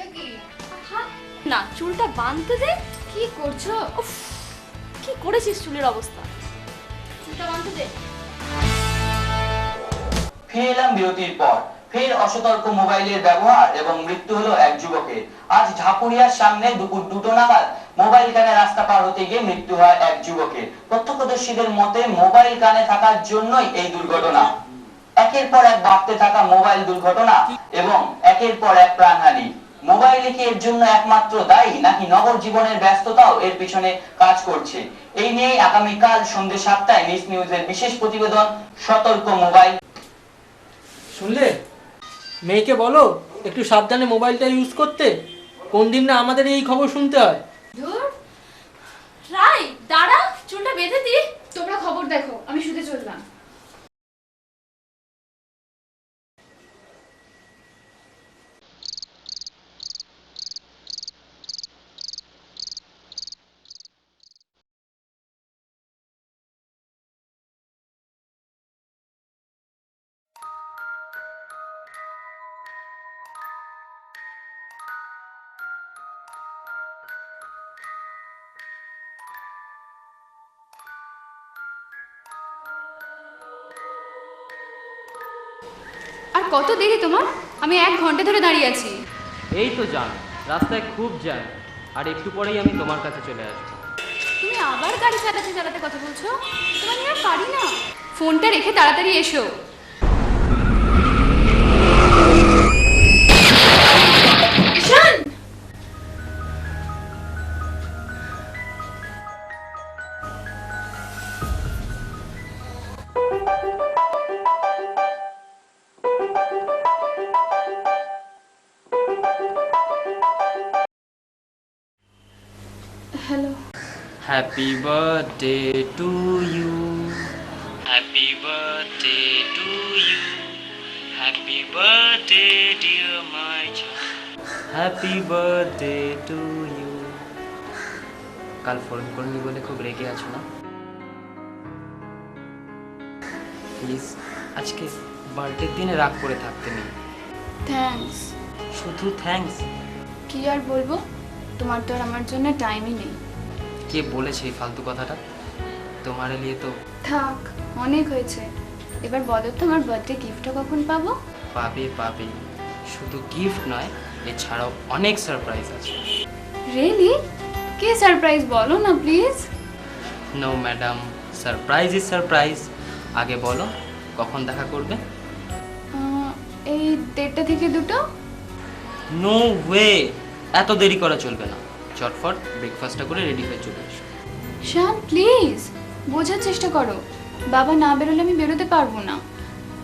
নাকি? না, চুলটা বাঁধতে দে। কি করছো? উফ, কি করেছিস চুলের অবস্থা? চুলটা বাঁধতে দে। ফিরে এলাম বিরতির পর। ফের অসতর্ক মোবাইলের ব্যবহার এবং মৃত্যু হলো এক যুবকের। আজ ঝাপুরিয়ার সামনে দুপুর 2টো নাগাদ মোবাইল কানে রাস্তা পার হতে গিয়ে মৃত্যু হয় এক যুবকের। প্রত্যক্ষদর্শীদের মতে মোবাইল কানে থাকার জন্যই এই দুর্ঘটনা। একের পর এক বাড়তে থাকা মোবাইল দুর্ঘটনা এবং একের পর এক প্রাণহানি। মোবাইলে কি এর জন্য একমাত্র দায়ী, নাকি নগর জীবনের ব্যস্ততাও এর পিছনে কাজ করছে? এই নিয়ে আগামীকাল সন্ধ্যে 7টায় নিউজের বিশেষ প্রতিবেদন সতর্ক মোবাইল। শুনলে, মেয়েকে বলো একটু সাবধানে মোবাইলটা ইউজ করতে। কোন দিন না আমাদের এই খবর শুনতে হয়। ধুর, রাই দাঁড়া, চুলটা বেঁধে দি। তোমরা খবর দেখো, আমি শুতে চললাম। আর কত দেরি তোমার? আমি 1 ঘন্টা ধরে দাঁড়িয়ে আছি। এই তো জান, রাস্তায় খুব জ্যাম, আর একটু পরেই আমি তোমার কাছে চলে আসবো। তুমি আবার গাড়ি চালাতে চালাতে কথা বলছো? তোমার আর পারি না। ফোনটা রেখে তাড়াতাড়ি এসো। Ishan! Hello. Happy birthday to you, happy birthday to you, happy birthday dear my child, happy birthday to you. কাল ফোন করনি বলে খুব রেগে আছো না? প্লিজ আজকে বার্থডের দিনে রাগ করে থাকতে নেই। থ্যাঙ্কস। শুধু থ্যাঙ্কস? কি আর বলবো, তোমার তো আর আমার জন্য টাইমই নেই। কে বলেছে এই ফালতু কথাটা? তোমার লিয়ে তো থাক, অনেক হয়েছে। এবার বলো তো আমার বার্থডে গিফটটা কখন পাবো? পাবে পাবে, শুধু গিফট নয়, এছাড়াও অনেক সারপ্রাইজ আছে। রিয়েলি? কি সারপ্রাইজ বলো না please. No madam, surprise is surprise. আগে বলো কখন দেখা করবে? এই 1:30 থেকে 2টো। নো ওয়ে, এত দেরি করা চলবে না। চটফট ব্রেকফাস্টটা করে রেডি হয়ে চলে এসো। শান প্লিজ, বোঝার চেষ্টা করো। বাবা না বেরোলে আমি বেরোতে পারবো না।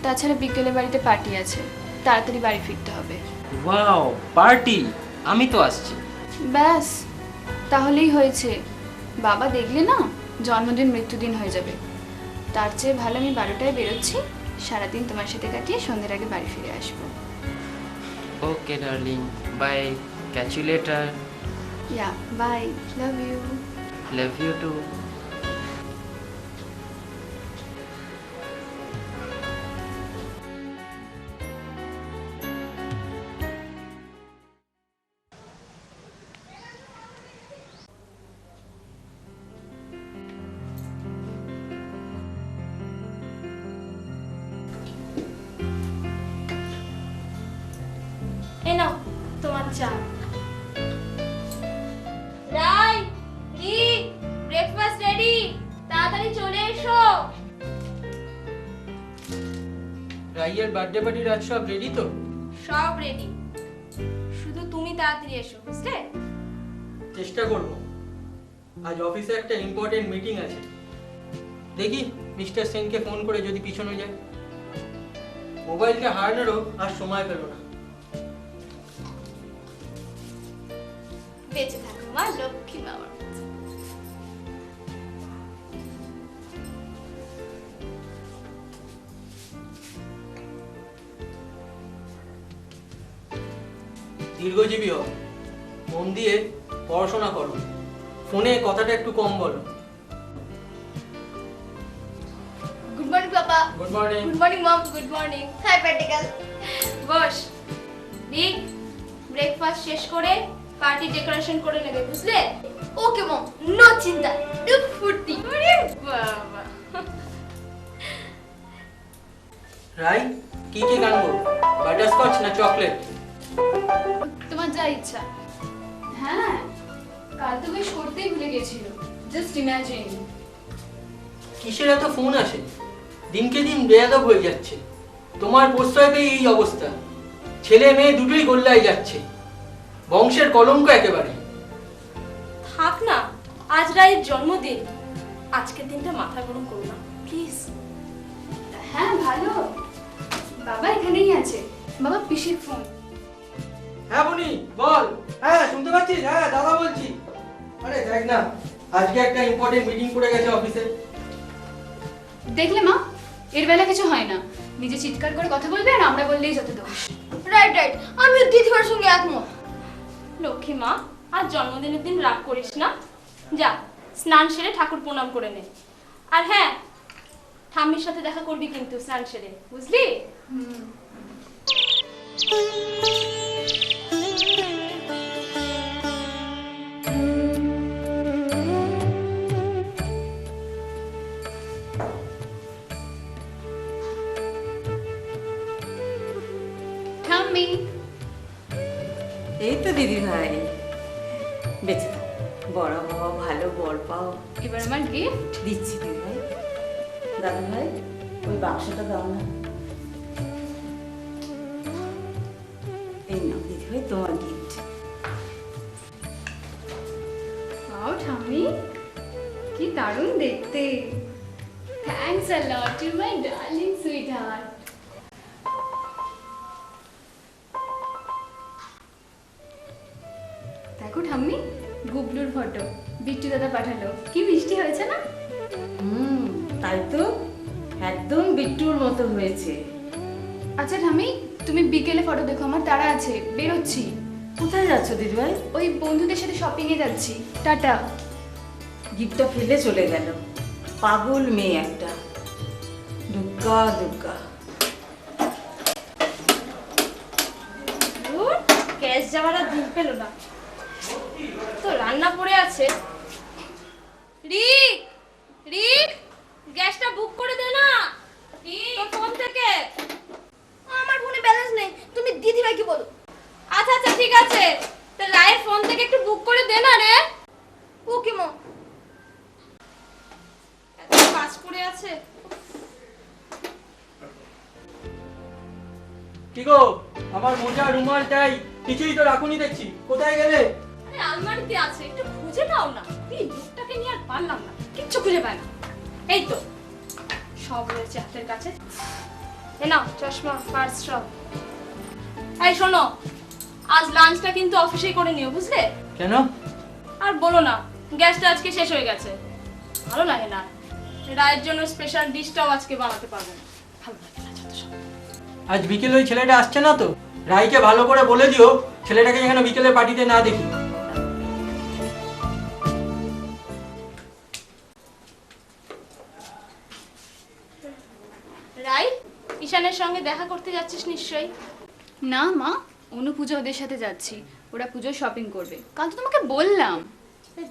তাছাড়া বিকেলে বাড়িতে পার্টি আছে, তাড়াতাড়ি বাড়ি ফিরতে হবে। Wow, party! আমি তো আসছি। ব্যাস, তাহলেই হয়েছে। বাবা দেখলে না জন্মদিন মৃত্যুদিন হয়ে যাবে। তার চেয়ে ভালো আমি 12টায় বেরোচ্ছি, সারাদিন তোমার সাথে কাটিয়ে সন্ধ্যের আগে বাড়ি ফিরে আসবো। Okay darling, bye, catch you later. Yeah bye, love you. Love you too. এই নাও তোমার চা। রাই, রি, ব্রেকফাস্ট রেডি, তাড়াতাড়ি চলে এসো। রাইয়ের বার্থডে পার্টির আজ সব রেডি তো? সব রেডি, শুধু তুমি তাড়াতাড়ি এসো, বুঝলে? চেষ্টা করব। আজ অফিসে একটা ইম্পর্টেন্ট মিটিং আছে। দেখি মিস্টার সেনকে ফোন করে যদি পিছনে যায়। মোবাইলকে হারানোরও আর সময় পেল না। বেঁচে থাকো মা লক্ষ্মী বাবা। দীর্ঘজীবী হও, মন দিয়ে পড়াশোনা করো, ফোনে কথাটা একটু কম বলো। Good morning papa. Good morning. Good morning mom. Good morning. Hi practical. Boss. রি, ব্রেকফাস্ট শেষ করে পার্টি ডেকোরেশন করে নেবে, বুঝলে? ওকে মম, নো চিন্তা, দুধ ফুর্তি। ওরে বাবা, রাই, কি কি আনবো? বাটারস্কচ না চকলেট? তোমার যা ইচ্ছা। হ্যাঁ, কাল তো বেশ করতেই ভুলে গেছিল। Just imagine. কিসের এত ফোন আসে? দিনকে দিন বেয়াদব হয়ে যাচ্ছে। তোমার প্রশ্রয়তেই এই অবস্থা। ছেলে মেয়ে দুটোই গোল্লায় যাচ্ছে। বংশের কলঙ্ক একেবারে। থাক না, আজ রায়ের জন্মদিন, আজকের দিনটা মাথা গরম করো না প্লিজ। হ্যাঁ ভালো, বাবা এখানেই আছে। বাবা পিসির ফোন। হ্যাঁ বনি, বল। হ্যাঁ শুনতে পাচ্ছিস? হ্যাঁ দাদা বলছি। আরে দেখ না, আজকে একটা ইম্পর্টেন্ট মিটিং পড়ে গেছে অফিসে। দেখলে মা, এর বেলা কিছু হয় না। নিজে চিৎকার করে কথা বলবে আর আমরা বললেই যত দোষ। রাইট রাইট, আমিও দিদিমার সঙ্গে একমত। লক্ষ্মী মা, আজ জন্মদিনের দিন রাগ করিস না। যা স্নান সেরে ঠাকুর প্রণাম করে নে। আর হ্যাঁ, ঠাম্মির সাথে দেখা করবি কিন্তু স্নান সেরে, বুঝলি? ঠাম্মি, এই তো দিদি ভাই, বেঁচে থাক, বড় হও, ভালো বর পাও। এবার আমার গিফট। দিচ্ছি দিদি ভাই। দাদু ভাই, ওই বাক্সটা দাও না। এই নাও দিদি ভাই, তোমার গিফট। ওয়াও ঠাম্মি, কি দারুণ দেখতে। Thanks a lot to my darling sweet heart. দেখো ঠাম্মি, গুবলুর ফটো বিট্টু দাদা পাঠালো। কি মিষ্টি হয়েছে না? তাই তো, একদম বিট্টুর মতো হয়েছে। আচ্ছা ঠাম্মি, তুমি বিকেলে ফটো দেখো, আমার তাড়া আছে, বেরোচ্ছি। কোথায় যাচ্ছ দিদি ভাই? ওই বন্ধুদের সাথে শপিং এ যাচ্ছি। টাটা। গিফটটা ফেলে চলে গেল, পাগল মেয়ে একটা। দুগ্গা দুগ্গা। গ্যাস যাওয়ার আর দিন পেল না, তো রান্না পড়ে আছে। রিক, রিক, গ্যাসটা বুক করে দে না তোর ফোন থেকে। আমার ফোনে ব্যালেন্স নেই, তুমি দিদি ভাইকে বলো। আচ্ছা আচ্ছা ঠিক আছে, তো রায়ের ফোন থেকে একটু বুক করে দে না রে। ওকে মম। এত কাজ পড়ে আছে। কি গো, আমার মোজা রুমাল টাই কিছুই তো রাখুনি দেখছি, কোথায় গেলে? আরে আলমারিতে আছে, একটু খুঁজে নাও না। এই লোকটাকে নিয়ে আর পারলাম না, কিচ্ছু খুঁজে পাই না। এই তো সব রয়েছে হাতের কাছে। এ নাও চশমা, পার্স সব। এই শোনো, আজ লাঞ্চটা কিন্তু অফিসেই করে নিও, বুঝলে? কেন? আর বলো না, গ্যাসটা আজকে শেষ হয়ে গেছে। ভালো লাগে না, রায়ের জন্য স্পেশাল ডিশটাও আজকে বানাতে পারবো না। ভালো লাগে না যত সব। আজ বিকেলে ওই ছেলেটা আসছে না তো? রাইকে ভালো করে বলে দিও ছেলেটাকে যেন বিকেলে পার্টিতে না দেখি। রাই, ঈশানের সঙ্গে দেখা করতে যাচ্ছিস নিশ্চয়ই? না মা, অনু পূজা ওদের সাথে যাচ্ছি। ওরা পুজোর শপিং করবে। কাল তো তোমাকে বললাম।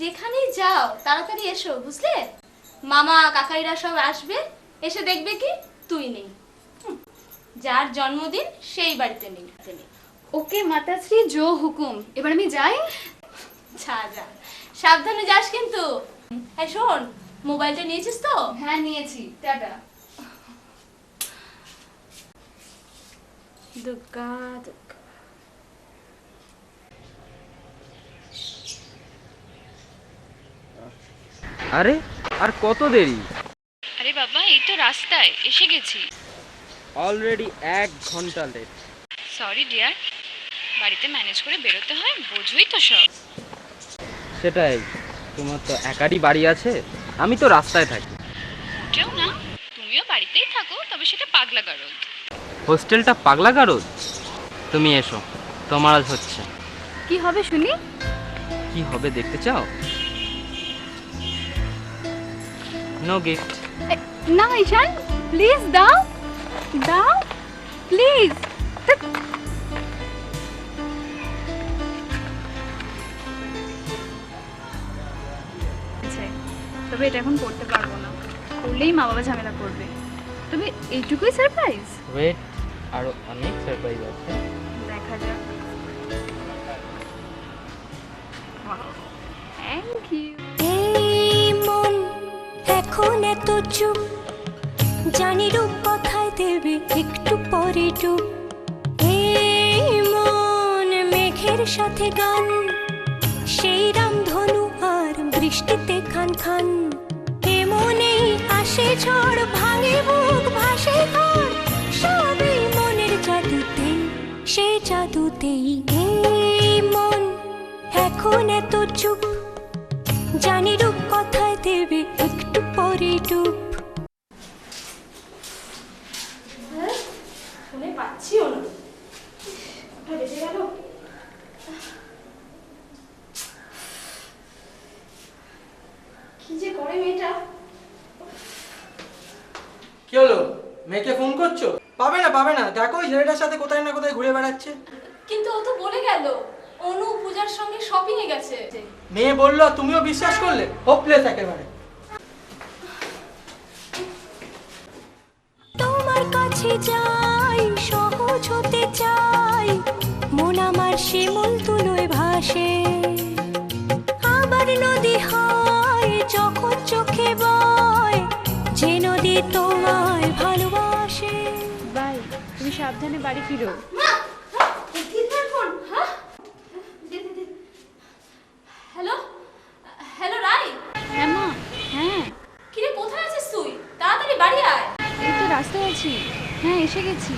যেখানেই যাও তাড়াতাড়ি এসো, বুঝলে? মামা কাকাইরা সব আসবে, এসে দেখবে কি তুই নেই। যার জন্মদিন সেই বাড়িতে নেই। ওকে মাতাশ্রী, জো হুকুম। এবার আমি যাই। যা যা, সাবধানে যাস কিন্তু। এই শোন, মোবাইলটা নিয়েছিস তো? হ্যাঁ নিয়েছি, টাটা। দুগ্গা দুগ্গা। আরে আর কত দেরি? আরে বাবা, এই তো রাস্তায় এসে গেছি। অলরেডি 1 ঘন্টা লেট। সরি ডিয়ার, বাড়িতে ম্যানেজ করে বেরোতে হয়, বোঝোই তো সব। সেটাই, তোমার তো একারই বাড়ি আছে, আমি তো রাস্তায় থাকি। মোটেও না, তুমিও বাড়িতেই থাকো, তবে সেটা পাগলা গারদ। হোস্টেলটা পাগলা গারদ? তুমি এসো, তোমার আজ হচ্ছে। কি হবে শুনি? কি হবে দেখতে চাও? No gift. না ঈশান, প্লিজ দাও দাও, প্লিজ। তবে এটা এখন করতে পারবো না, করলেই মা বাবা ঝামেলা করবে। তবে এইটুকুই সারপ্রাইজ, ওয়েট, আরো অনেক সারপ্রাইজ আছে। দেখা যাক। Thank you. এই মন এখন এত চুপ, জানি রূপ কথায় দেবে একটু পরে ডুব। এই মন মেঘের সাথে গান, সেই রামধনু আর বৃষ্টিতে খান খান। এমনেই আসে ঝড়, ভাঙে বুক, ভাসে ঘর, সবই মনের জাদুতে, সে জাদুতেই। এই মন এখন এত চুপ, জানি রূপ কথায় দেবে একটু পরে ডুব। ফোনে পাচ্ছিও না, কোথায় বেঁচে গেল? কি যে করে মেয়েটা। কি হলো, মেয়েকে ফোন করছো? পাবে না, দেখো ওই ছেলেটার সাথে কোথায় না কোথায় ঘুরে বেড়াচ্ছে। কিন্তু ও তো বলে গেল অনু পূজার সঙ্গে শপিং এ গেছে। মেয়ে বললো আর তুমিও বিশ্বাস করলে? হোপলেস একেবারে। তোমার কাছে যাই, সহজ হতে চাই, মন আমার শিমুল তুলোয় ভাসে। আবার নদী হয় যখন চোখে বয়, যে নদী তোমায় ভালোবাসে। বাই, তুমি সাবধানে বাড়ি ফিরো। মা, দিদির ফোন। হ্যাঁ, হ্যালো হ্যালো রাই। হ্যাঁ মা, হ্যাঁ কিরে কোথায় আছিস তুই? তাড়াতাড়ি বাড়ি আয়। এই তো রাস্তায় আছি। হ্যাঁ এসে গেছি।